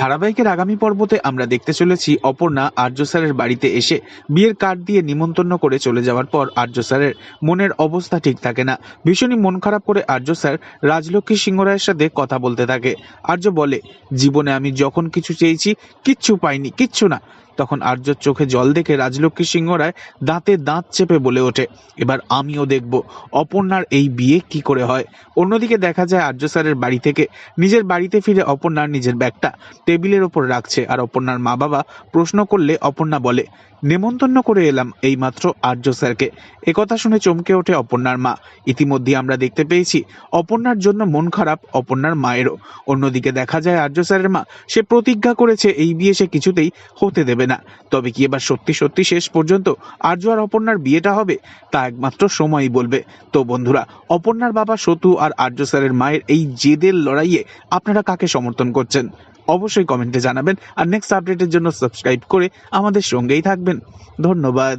ধারাবাহিকের আগামী পর্বতে আমরা দেখতে চলেছি অপর্ণা আর্য স্যারের বাড়িতে এসে বিয়ের কার্ড দিয়ে নিমন্ত্রণ করে চলে যাওয়ার পর আর্য স্যারের মনের অবস্থা ঠিক থাকে না। ভীষণই মন খারাপ করে আর্য স্যার রাজলক্ষ্মী সিংহ রায়ের সাথে কথা বলতে থাকে। আর্য বলে, জীবনে আমি যখন কিছু চেয়েছি কিচ্ছু পাইনি, কিচ্ছু না। তখন আর্যর চোখে জল দেখে রাজলক্ষ্মী সিংহ রায় দাঁতে দাঁত চেপে বলে ওঠে, এবার আমিও দেখব অপর্ণার এই বিয়ে কি করে হয়। অন্যদিকে দেখা যায় আর্য স্যারের বাড়ি থেকে নিজের বাড়িতে ফিরে অপর্ণার নিজের ব্যাগটা টেবিলের ওপর রাখছে। আর অপর্ণার মা বাবা প্রশ্ন করলে অপর্ণা বলে, নেমন্তন্ন করে এলাম এইমাত্র আর্য স্যারকে। একথা শুনে চমকে ওঠে অপর্ণার মা। ইতিমধ্যে আমরা দেখতে পেয়েছি অপর্ণার জন্য মন খারাপ অপর্ণার মায়েরও। অন্যদিকে দেখা যায় আর্য স্যারের মা সে প্রতিজ্ঞা করেছে এই বিয়ে সে কিছুতেই হতে দেবে না। তবে কি এবার সত্যি সত্যি শেষ পর্যন্ত আর্য আর অপর্ণার বিয়েটা হবে, তা একমাত্র সময়ই বলবে। তো বন্ধুরা, অপর্ণার বাবা সতু আর আর্য স্যারের মায়ের এই জেদের লড়াইয়ে আপনারা কাকে সমর্থন করছেন অবশ্যই কমেন্টে জানাবেন। আর নেক্সট আপডেটের জন্য সাবস্ক্রাইব করে আমাদের সঙ্গেই থাকবেন। ধন্যবাদ।